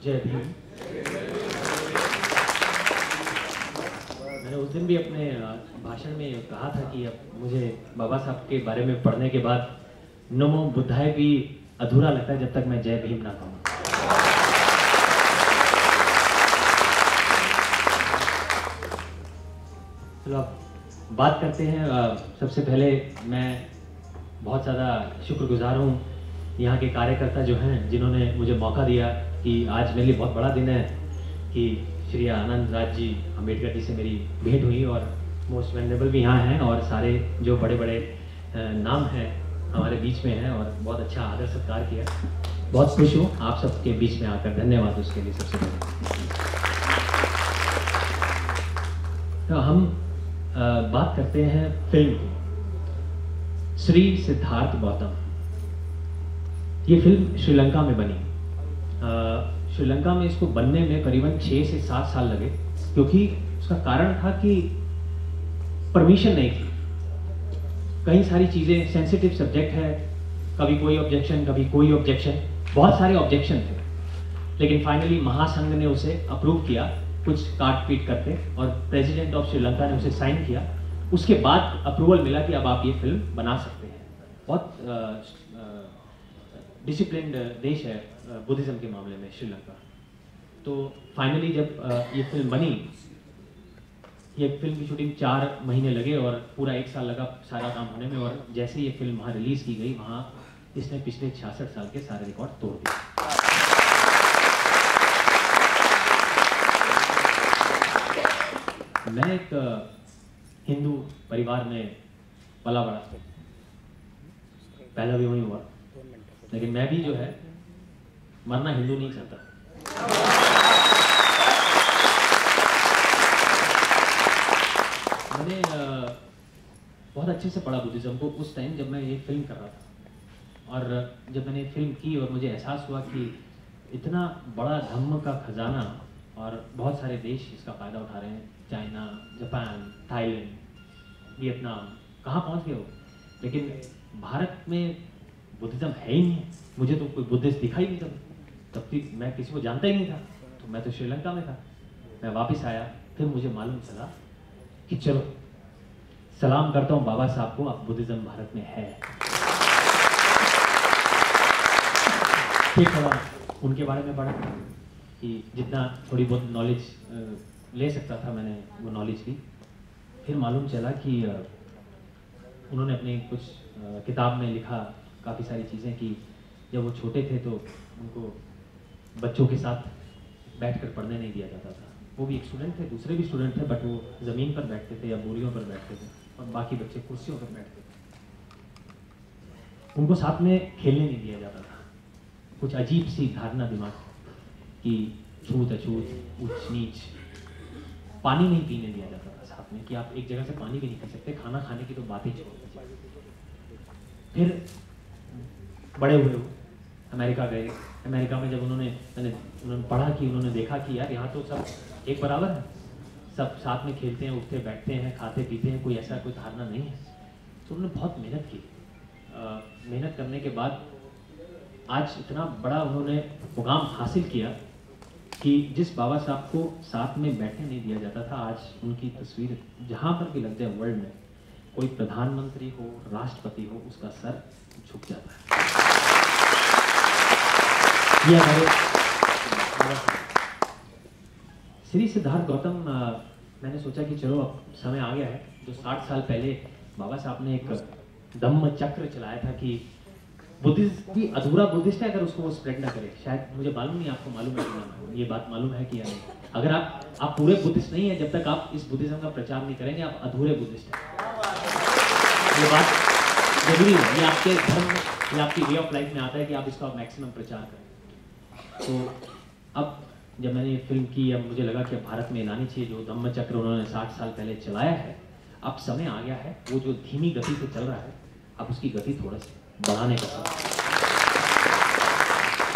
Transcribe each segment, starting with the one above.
जय भीम। मैंने उस दिन भी अपने भाषण में कहा था कि अब मुझे बाबा साहब के बारे में पढ़ने के बाद नमो बुद्धाय भी अधूरा लगता है जब तक मैं जय भीम ना कहूँ। चलो अब बात करते हैं। सबसे पहले मैं बहुत ज़्यादा शुक्रगुजार हूँ यहाँ के कार्यकर्ता जो हैं जिन्होंने मुझे मौका दिया कि आज मेरे लिए बहुत बड़ा दिन है कि श्री आनंद राज जी अम्बेडकर जी से मेरी भेंट हुई और मोस्ट वेनेरेबल भी यहाँ हैं और सारे जो बड़े बड़े नाम हैं हमारे बीच में हैं और बहुत अच्छा आदर सत्कार किया। बहुत खुश हूँ आप सबके बीच में आकर, धन्यवाद उसके लिए सबसे पहले। तो हम बात करते हैं फिल्म की। श्री सिद्धार्थ गौतम, ये फिल्म श्रीलंका में बनी। श्रीलंका में इसको बनने में करीबन 6 से 7 साल लगे क्योंकि उसका कारण था कि परमिशन नहीं थी। कई सारी चीज़ें, सेंसिटिव सब्जेक्ट है, कभी कोई ऑब्जेक्शन कभी कोई ऑब्जेक्शन, बहुत सारे ऑब्जेक्शन थे, लेकिन फाइनली महासंघ ने उसे अप्रूव किया कुछ काट पीट करके और प्रेसिडेंट ऑफ श्रीलंका ने उसे साइन किया। उसके बाद अप्रूवल मिला कि अब आप ये फिल्म बना सकते हैं। बहुत डिसिप्लिन्ड देश है बुद्धिज़्म के मामले में श्रीलंका। तो फाइनली जब ये फिल्म बनी, ये फिल्म की शूटिंग 4 महीने लगे और पूरा 1 साल लगा सारा काम होने में। और जैसे ये फिल्म वहाँ रिलीज़ की गई, वहाँ इसने पिछले 66 साल के सारे रिकॉर्ड तोड़ दिए। मैं एक हिंदू परिवार में पला बड़ा, पैदा भी वहीं हुआ, लेकिन मैं भी जो है मरना हिंदू नहीं चाहता। मैंने बहुत अच्छे से पढ़ा बुद्धिज़्म को उस टाइम जब मैं ये फिल्म कर रहा था। और जब मैंने फिल्म की और मुझे एहसास हुआ कि इतना बड़ा धम्म का खजाना और बहुत सारे देश इसका फ़ायदा उठा रहे हैं, चाइना, जापान, थाईलैंड, वियतनाम, कहाँ पहुँच गए हो, लेकिन भारत में बुद्धिज़्म है ही नहीं। मुझे तो कोई बुद्धिस्ट दिखा ही नहीं तब तक मैं किसी को जानता ही नहीं था। तो मैं तो श्रीलंका में था। मैं वापस आया, फिर मुझे मालूम चला कि चलो सलाम करता हूँ बाबा साहब को, अब बुद्धिज़्म भारत में है। फिर थोड़ा उनके बारे में पढ़ा कि जितना थोड़ी बहुत नॉलेज ले सकता था मैंने वो नॉलेज ली। फिर मालूम चला कि उन्होंने अपने कुछ किताब में लिखा काफ़ी सारी चीज़ें कि जब वो छोटे थे तो उनको बच्चों के साथ बैठकर पढ़ने नहीं दिया जाता था। वो भी एक स्टूडेंट थे, दूसरे भी स्टूडेंट थे, बट वो ज़मीन पर बैठते थे या बोरियों पर बैठते थे और बाकी बच्चे कुर्सियों पर बैठते थे। उनको साथ में खेलने नहीं दिया जाता था। कुछ अजीब सी धारणा दिमाग कि छूत अछूत, ऊंच नीच। पानी नहीं पीने दिया जाता था साथ में, कि आप एक जगह से पानी भी नहीं पी सकते, खाना खाने की तो बात ही छोड़ दीजिए। फिर बड़े हुए, अमेरिका गए। अमेरिका में जब उन्होंने पढ़ा कि उन्होंने देखा कि यार यहाँ तो सब एक बराबर है, सब साथ में खेलते हैं, उठते बैठते हैं, खाते पीते हैं, कोई ऐसा कोई धारणा नहीं है। तो उन्होंने बहुत मेहनत की। मेहनत करने के बाद आज इतना बड़ा उन्होंने मुकाम हासिल किया कि जिस बाबा साहब को साथ में बैठने नहीं दिया जाता था, आज उनकी तस्वीर जहाँ पर भी लग जाए वर्ल्ड में, कोई प्रधानमंत्री हो, राष्ट्रपति हो, उसका सर झुक जाता है। ये हमारे श्री सिद्धार्थ गौतम। मैंने सोचा कि चलो अब समय आ गया है। जो 60 साल पहले बाबा साहब ने एक धम्म चक्र चलाया था कि बुद्धिस्ट भी अधूरा बुद्धिस्ट है अगर उसको वो स्प्रेड ना करे। शायद मुझे मालूम नहीं, आपको मालूम है कि नहीं, ये बात मालूम है कि या नहीं। अगर आप पूरे बुद्धिस्ट नहीं है, जब तक आप इस बुद्धिज्म का प्रचार नहीं करेंगे, आप अधूरे बुद्धिस्ट हैं। ये बात जरूरी है, ये आपके धर्म में, ये आपकी वे ऑफ लाइफ में आता है कि आप इसका मैक्सिमम प्रचार करें। तो अब जब मैंने ये फिल्म की, अब मुझे लगा कि अब भारत में लानी चाहिए जो धम्म चक्र उन्होंने 60 साल पहले चलाया है। अब समय आ गया है, वो जो धीमी गति से चल रहा है, अब उसकी गति थोड़ा सा बढ़ाने का समय।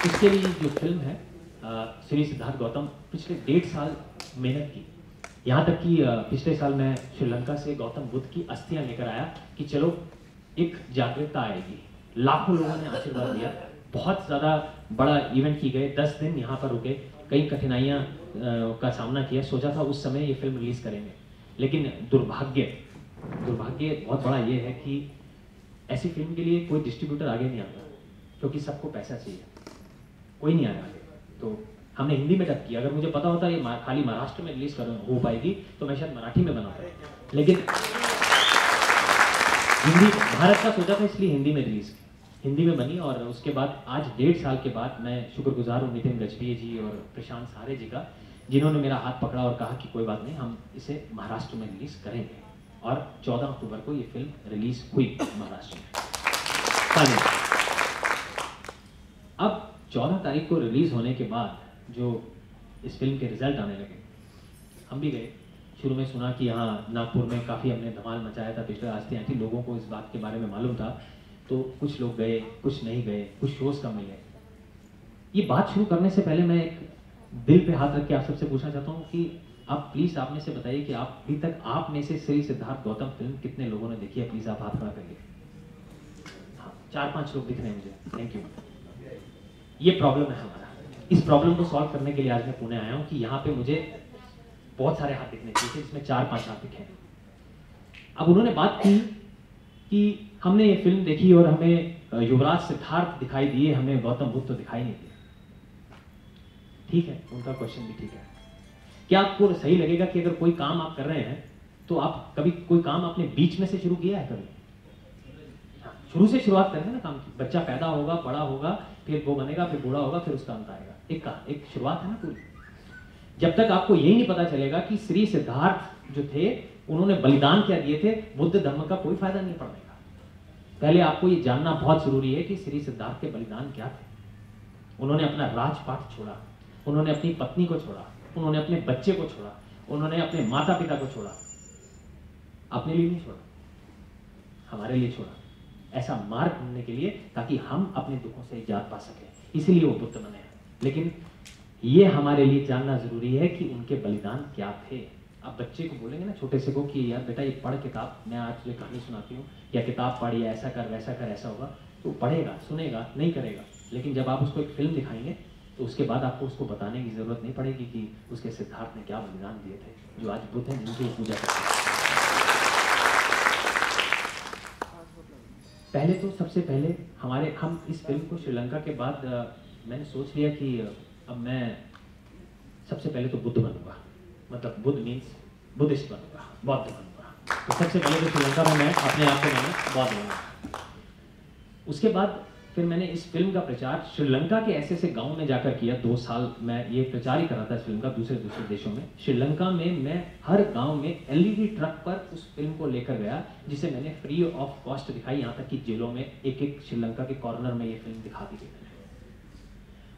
इसके लिए जो फिल्म है श्री सिद्धार्थ गौतम, पिछले 1.5 साल मेहनत की। यहाँ तक कि पिछले साल मैं श्रीलंका से गौतम बुद्ध की अस्थियां लेकर आया कि चलो एक जागरूकता आएगी। लाखों लोगों ने आशीर्वाद दिया बहुत ज़्यादा बड़ा इवेंट की गए, 10 दिन यहाँ पर रुके, कई कठिनाइयाँ का सामना किया। सोचा था उस समय ये फिल्म रिलीज़ करेंगे, लेकिन दुर्भाग्य बहुत बड़ा ये है कि ऐसी फिल्म के लिए कोई डिस्ट्रीब्यूटर आगे नहीं आता, क्योंकि सबको पैसा चाहिए, कोई नहीं आया आगे। तो हमने हिंदी में डब किया। अगर मुझे पता होता ये खाली महाराष्ट्र में रिलीज हो पाएगी तो मैं शायद मराठी में बनाता, लेकिन हिंदी भारत का सोचा था, इसलिए हिंदी में रिलीज की, हिंदी में बनी। और उसके बाद आज 1.5 साल के बाद मैं शुक्रगुजार हूँ नितिन गजभिये जी और प्रशांत सारे जी का, जिन्होंने मेरा हाथ पकड़ा और कहा कि कोई बात नहीं, हम इसे महाराष्ट्र में रिलीज करेंगे। और 14 अक्टूबर को ये फिल्म रिलीज हुई महाराष्ट्र में। अब 14 तारीख को रिलीज होने के बाद जो इस फिल्म के रिजल्ट आने लगे, हम भी गए। शुरू में सुना कि हाँ नागपुर में काफ़ी हमने धमाल मचाया था, पिछले आस्ती आती लोगों को इस बात के बारे में मालूम था, तो कुछ लोग गए, कुछ नहीं गए, कुछ शोज कम मिले। ये बात शुरू करने से पहले मैं एक दिल पे हाथ रख के आप सबसे पूछना चाहता हूँ कि आप प्लीज़ आप में से बताइए कि आप अभी तक आप में से श्री सिद्धार्थ गौतम फिल्म कितने लोगों ने देखी है? प्लीज़ आप हाथ खड़ा करिए। हाँ, 4-5 लोग दिख रहे हैं मुझे, थैंक यू। ये प्रॉब्लम है हमारा। इस प्रॉब्लम को सॉल्व करने के लिए आज मैं पुणे आया हूँ कि यहाँ पे मुझे बहुत सारे हाथ दिखने चाहिए थे, जिसमें 4-5 हाथ दिखे। अब उन्होंने बात की कि हमने ये फिल्म देखी और हमें युवराज सिद्धार्थ दिखाई दिए, हमें गौतम बुद्ध तो दिखाई नहीं दिए। ठीक है, उनका क्वेश्चन भी ठीक है। क्या आपको सही लगेगा कि अगर कोई काम आप कर रहे हैं तो आप कभी कोई काम आपने बीच में से शुरू किया है? कभी शुरू से शुरुआत करेंगे ना काम की। बच्चा पैदा होगा, बड़ा होगा, फिर वो बनेगा, फिर बूढ़ा होगा, फिर उसका अंत आएगा। एक शुरुआत है ना पूरी। जब तक आपको यही नहीं पता चलेगा कि श्री सिद्धार्थ जो थे उन्होंने बलिदान क्या दिए थे, बुद्ध धर्म का कोई फायदा नहीं पड़ने का। पहले आपको ये जानना बहुत जरूरी है कि श्री सिद्धार्थ के बलिदान क्या थे। उन्होंने अपना राजपाट छोड़ा, उन्होंने अपनी पत्नी को छोड़ा, उन्होंने अपने बच्चे को छोड़ा, उन्होंने अपने माता पिता को छोड़ा। अपने लिए नहीं छोड़ा, हमारे लिए छोड़ा, ऐसा मार्ग ढूंढने के लिए, ताकि हम अपने दुखों से निजात पा सके। इसीलिए वो बुद्ध बने हैं। लेकिन ये हमारे लिए जानना जरूरी है कि उनके बलिदान क्या थे। आप बच्चे को बोलेंगे ना, छोटे से को, कि यार बेटा ये पढ़ किताब, मैं आज तुझे कहानी सुनाती हूँ, या किताब पढ़, या ऐसा कर वैसा कर, ऐसा होगा, तो पढ़ेगा, सुनेगा, नहीं करेगा। लेकिन जब आप उसको एक फिल्म दिखाएंगे तो उसके बाद आपको उसको बताने की जरूरत नहीं पड़ेगी कि उसके सिद्धार्थ ने क्या बलिदान दिए थे, जो आज बुद्ध हैं जिनकी पूजा करते हैं। पहले तो सबसे पहले हम इस फिल्म को श्रीलंका के बाद मैंने सोच लिया कि अब मैं सबसे पहले तो बुद्ध बनूंगा, मतलब बुद्ध मीन्स बुद्धिस्ट बनूंगा, बौद्ध बनूंगा। तो सबसे पहले तो श्रीलंका में मैं अपने आप को मानूं बौद्ध बनूंगा। उसके बाद फिर मैंने इस फिल्म का प्रचार श्रीलंका के ऐसे ऐसे गांव में जाकर किया। 2 साल मैं ये प्रचार ही कर रहा था इस फिल्म का दूसरे देशों में। श्रीलंका में मैं हर गांव में एलईडी ट्रक पर उस फिल्म को लेकर गया, जिसे मैंने फ्री ऑफ कॉस्ट दिखाई। यहाँ तक कि जेलों में एक श्रीलंका के कॉर्नर में ये फिल्म दिखा दी गई।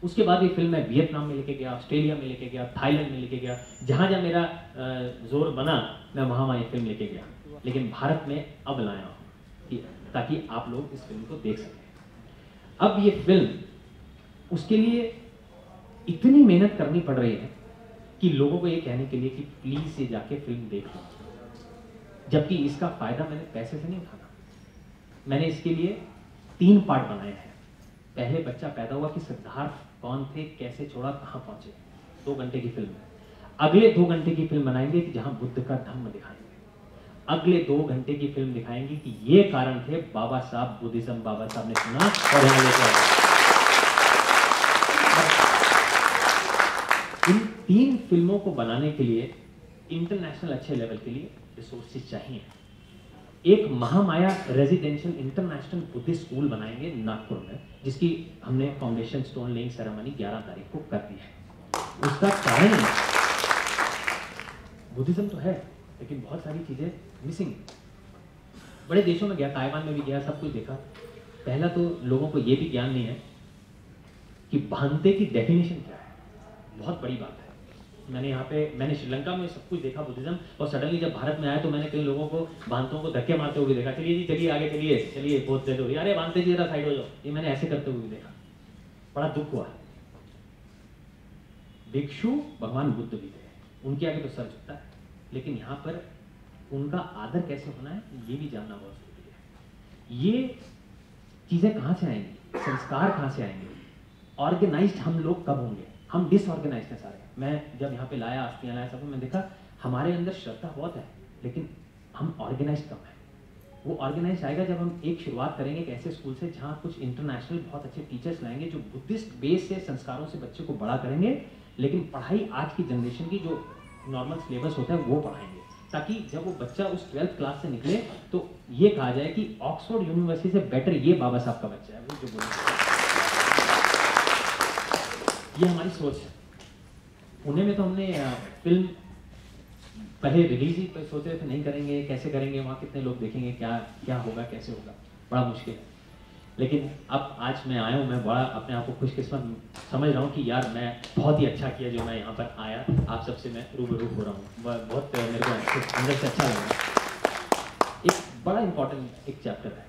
उसके बाद ये फिल्म मैं वियतनाम में लेके गया, ऑस्ट्रेलिया में लेके गया, थाईलैंड में लेके गया। जहाँ जहाँ मेरा जोर बना मैं वहाँ ये फिल्म लेके गया। लेकिन भारत में अब लाया हूँ ताकि आप लोग इस फिल्म को देख सकें। अब ये फिल्म, उसके लिए इतनी मेहनत करनी पड़ रही है कि लोगों को ये कहने के लिए कि प्लीज ये जाके फिल्म देख लो, जबकि इसका फायदा मैंने पैसे से नहीं उठाना। मैंने इसके लिए 3 पार्ट बनाए हैं। पहले बच्चा पैदा हुआ कि सिद्धार्थ कौन थे, कैसे छोड़ा, कहां पहुंचे, 2 घंटे की फिल्म है। अगले 2 घंटे की फिल्म बनाएंगे कि जहां बुद्ध का धम्म दिखाएंगे। अगले 2 घंटे की फिल्म दिखाएंगे कि ये कारण थे बाबा साहब बुद्धिज्म, बाबा साहब ने सुना और यहाँ लेकर आए। इन 3 फिल्मों को बनाने के लिए इंटरनेशनल अच्छे लेवल के लिए रिसोर्सेज चाहिए। एक Mahamaya residential international Buddhist school बनाएंगे नागपुर में, जिसकी हमने फाउंडेशन स्टोन लेइंग सेरेमनी 11 तारीख को कर दी है। उसका कारण बुद्धिज्म तो है, लेकिन बहुत सारी चीजें मिसिंग। बड़े देशों में गया, ताइवान में भी गया, सब कुछ देखा। पहला तो लोगों को यह भी ज्ञान नहीं है कि भांते की डेफिनेशन क्या है। बहुत बड़ी बात है। मैंने श्रीलंका में सब कुछ देखा बुद्धिज्म, और सडनली जब भारत में आया तो मैंने कई लोगों को भांतों को धक्के मारते हुए देखा। चलिए जी, चलिए आगे चलिए, चलिए बहुत दे दो, अरे भांते जी जरा साइड हो जाओ, ये मैंने ऐसे करते हुए देखा। बड़ा दुख हुआ। भिक्षु भगवान बुद्ध भी थे, उनके आगे तो सर झुकता है, लेकिन यहाँ पर उनका आदर कैसे होना है ये भी जानना बहुत जरूरी है। ये चीजें कहाँ से आएंगी? संस्कार कहाँ से आएंगे? ऑर्गेनाइज्ड हम लोग कब होंगे? हम डिसऑर्गेनाइज्ड हैं सारे। मैं जब यहाँ पे लाया, अस्थियाँ लाया, सब मैं देखा हमारे अंदर श्रद्धा बहुत है, लेकिन हम ऑर्गेनाइज्ड कम है। वो ऑर्गेनाइज आएगा जब हम एक शुरुआत करेंगे एक ऐसे स्कूल से जहाँ कुछ इंटरनेशनल बहुत अच्छे टीचर्स लाएंगे जो बुद्धिस्ट बेस से संस्कारों से बच्चे को बड़ा करेंगे, लेकिन पढ़ाई आज की जनरेशन की जो नॉर्मल सिलेबस होता है वो पढ़ाएंगे, ताकि जब वो बच्चा उस 12th क्लास से निकले तो ये कहा जाए कि ऑक्सफोर्ड यूनिवर्सिटी से बेटर ये बाबा साहब का बच्चा है। वो जो बोले ये हमारी सोच है। पुणे में तो हमने फिल्म पहले रिलीज ही सोच रहे थे नहीं करेंगे, कैसे करेंगे, वहाँ कितने लोग देखेंगे, क्या होगा, कैसे होगा, बड़ा मुश्किल है। लेकिन अब आज मैं आया हूँ, मैं बड़ा अपने आप को खुशकिस्मत समझ रहा हूँ कि यार मैं बहुत ही अच्छा किया जो मैं यहाँ पर आया, आप सबसे मैं रूबरू हो रहा हूँ। बहुत मेरे को अंदर से अच्छा लगा। एक बड़ा इंपॉर्टेंट एक चैप्टर है।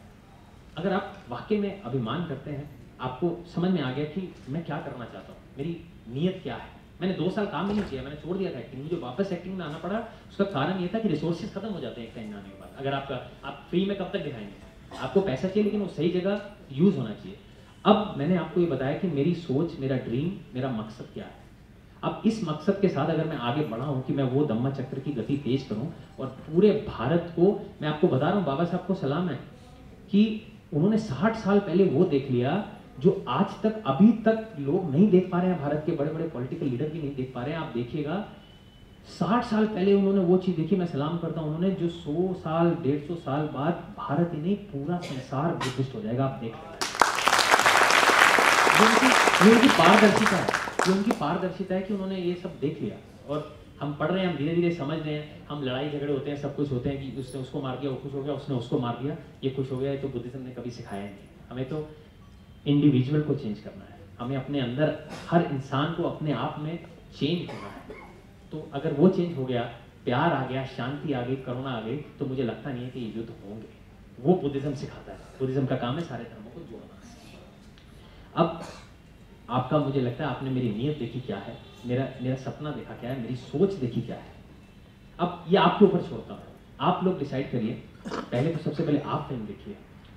अगर आप वाकई में अभिमान करते हैं, आपको समझ में आ गया कि मैं क्या करना चाहता हूँ, मेरी नीयत क्या है। मैंने 2 साल काम भी नहीं किया, मैंने छोड़ दिया था एक्टिंग। मुझे वापस एक्टिंग में आना पड़ा, उसका कारण ये था कि रिसोर्सेज खत्म हो जाते हैं एक टाइम आने के बाद। अगर आप फ्री में कब तक दिखाएंगे, आपको पैसा चाहिए, लेकिन वो सही जगह यूज होना चाहिए। अब मैंने आपको ये बताया कि मेरी सोच, मेरा ड्रीम, मेरा मकसद क्या है। अब इस मकसद के साथ अगर मैं आगे बढ़ा हूँ कि मैं वो धम्मा चक्र की गति तेज करूँ और पूरे भारत को, मैं आपको बता रहा हूँ, बाबा साहब को सलाम है कि उन्होंने 60 साल पहले वो देख लिया जो आज तक अभी तक लोग नहीं देख पा रहे हैं। भारत के बड़े बड़े पॉलिटिकल लीडर भी नहीं देख पा रहे हैं। आप देखिएगा 60 साल पहले उन्होंने वो चीज देखी, मैं सलाम करता हूं उन्होंने, जो 100 साल 150 साल बाद भारत ही नहीं पूरा संसार बुद्धिस्ट हो जाएगा। आप देख ये उनकी पारदर्शिता है, ये उनकी पारदर्शिता है कि उन्होंने ये सब देख लिया। और हम पढ़ रहे हैं, हम धीरे धीरे समझ रहे हैं। हम लड़ाई झगड़े होते हैं, सब कुछ होते हैं कि उसने उसको मार दिया, वो खुश हो गया, उसने उसको मार दिया, ये खुश हो गया। तो बुद्धिज्म ने कभी सिखाया नहीं। हमें तो इंडिविजुअल को चेंज करना है, हमें अपने अंदर हर इंसान को अपने आप में चेंज होना है। तो अगर वो चेंज हो गया, प्यार आ गया, शांति आ गई, करुणा आ गई, तो मुझे लगता नहीं है कि ये युद्ध होंगे। वो बुद्धिज्म सिखाता है। बुद्धिज्म का काम है सारे धर्मों को जोड़ना। अब आपका, मुझे लगता है आपने मेरी नीयत देखी क्या है, मेरा सपना देखा क्या है, मेरी सोच देखी क्या है। अब ये आपके ऊपर छोड़ता हूँ, आप लोग डिसाइड करिए। पहले तो सबसे पहले आप फिल्म देखिए,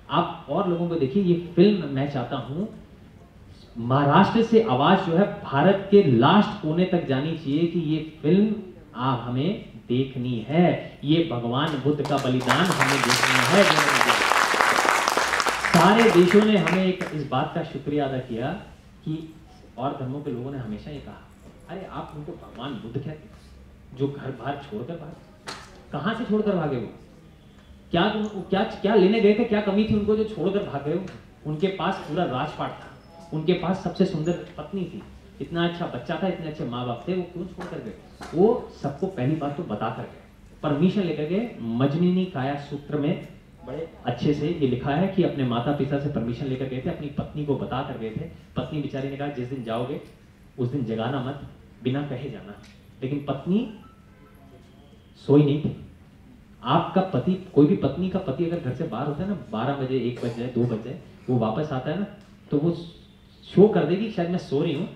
आप और लोगों को देखिए। ये फिल्म मैं चाहता हूँ महाराष्ट्र से आवाज जो है भारत के लास्ट कोने तक जानी चाहिए कि ये फिल्म आप हमें देखनी है, ये भगवान बुद्ध का बलिदान हमें देखना है। सारे देशों ने हमें इस बात का शुक्रिया अदा किया कि, और धर्मों के लोगों ने हमेशा ये कहा, अरे आप उनको भगवान बुद्ध कहते, जो घर बाहर छोड़कर भागे, कहाँ से छोड़कर भागे वो, क्या लेने गए थे, क्या कमी थी उनको जो छोड़कर भागे हो। उनके पास पूरा राजपाट था, उनके पास सबसे सुंदर पत्नी थी, इतना अच्छा बच्चा था, इतने अच्छे माँ बाप थे, वो क्यों छोड़कर गए? वो सबको पहली बात तो बता कर गए, परमिशन लेकर गए। मजनूनी काया सूत्र में बड़े अच्छे से ये लिखा है कि अपने माता पिता से परमिशन लेकर गए थे, अपनी पत्नी को बता कर गए थे। पत्नी बेचारी ने कहा जिस दिन जाओगे उस दिन जगाना मत, बिना कहे जाना। लेकिन पत्नी सोई नहीं थी। आपका पति, कोई भी पत्नी का पति अगर घर से बाहर होता है ना, 12 बजे, 1 बजे, 2 बजे, वो वापस आता है ना, तो वो शो कर देगी शायद मैं सो रही हूँ,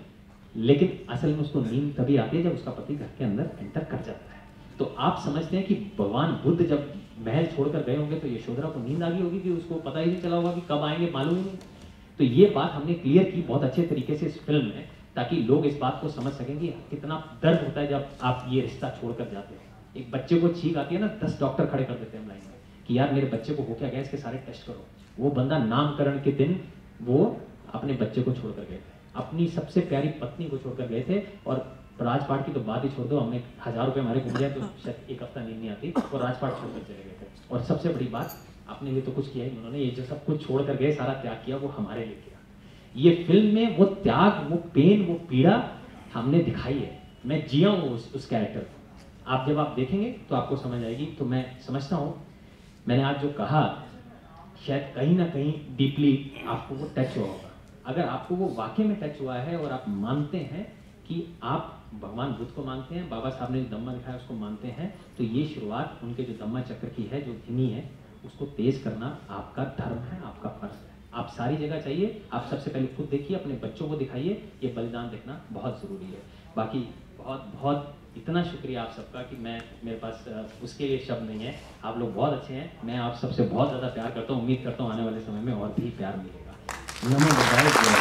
लेकिन असल में उसको नींद तभी आती है जब उसका पति घर के अंदर एंटर कर जाता है। तो आप समझते हैं कि भगवान बुद्ध जब महल छोड़कर गए होंगे तो यशोधरा को नींद आ गई होगी कि उसको पता ही नहीं चला होगा कि कब आएंगे, मालूम ही नहीं। तो ये बात हमने क्लियर की बहुत अच्छे तरीके से इस फिल्म में, ताकि लोग इस बात को समझ सकेंगे कितना दर्द होता है जब आप ये रिश्ता छोड़कर जाते हो। एक बच्चे को छींक आती है ना, 10 डॉक्टर खड़े कर देते हैं लाइन में कि यार मेरे बच्चे को हो क्या गया, इसके सारे टेस्ट करो। वो बंदा नामकरण के दिन वो अपने बच्चे को छोड़कर गए थे, अपनी सबसे प्यारी पत्नी को छोड़कर गए थे। और राजपाट की तो बात ही छोड़ दो, हमने 1000 रुपये हमारे घूम जाए तो शायद 1 हफ्ता नींद नहीं आती, और राजपाट छोड़कर चले गए थे। और सबसे बड़ी बात, अपने लिए तो कुछ किया ही उन्होंने, ये जो सब कुछ छोड़कर गए, सारा त्याग किया, वो हमारे लिए किया। ये फिल्म में वो त्याग, वो पेन, वो पीड़ा हमने दिखाई है। मैं जिया हूँ उस कैरेक्टर को। आप जब आप देखेंगे तो आपको समझ आएगी। तो मैं समझता हूँ मैंने आज जो कहा शायद कहीं ना कहीं डीपली आपको वो टच हुआ होगा। अगर आपको वो वाकई में टच हुआ है और आप मानते हैं कि आप भगवान बुद्ध को मानते हैं, बाबा साहब ने जो धम्मा दिखाया उसको मानते हैं, तो ये शुरुआत उनके जो धम्मा चक्र की है, जो धीमी है, उसको तेज करना आपका धर्म है, आपका फर्ज है। आप सारी जगह चाहिए, आप सबसे पहले खुद देखिए, अपने बच्चों को दिखाइए, ये बलिदान देखना बहुत ज़रूरी है। बाकी बहुत बहुत इतना शुक्रिया आप सबका कि मेरे पास उसके लिए शब्द नहीं है। आप लोग बहुत अच्छे हैं, मैं आप सबसे बहुत ज़्यादा प्यार करता हूँ। उम्मीद करता हूँ आने वाले समय में और भी प्यार मिलेगा। नमो बुद्धाय।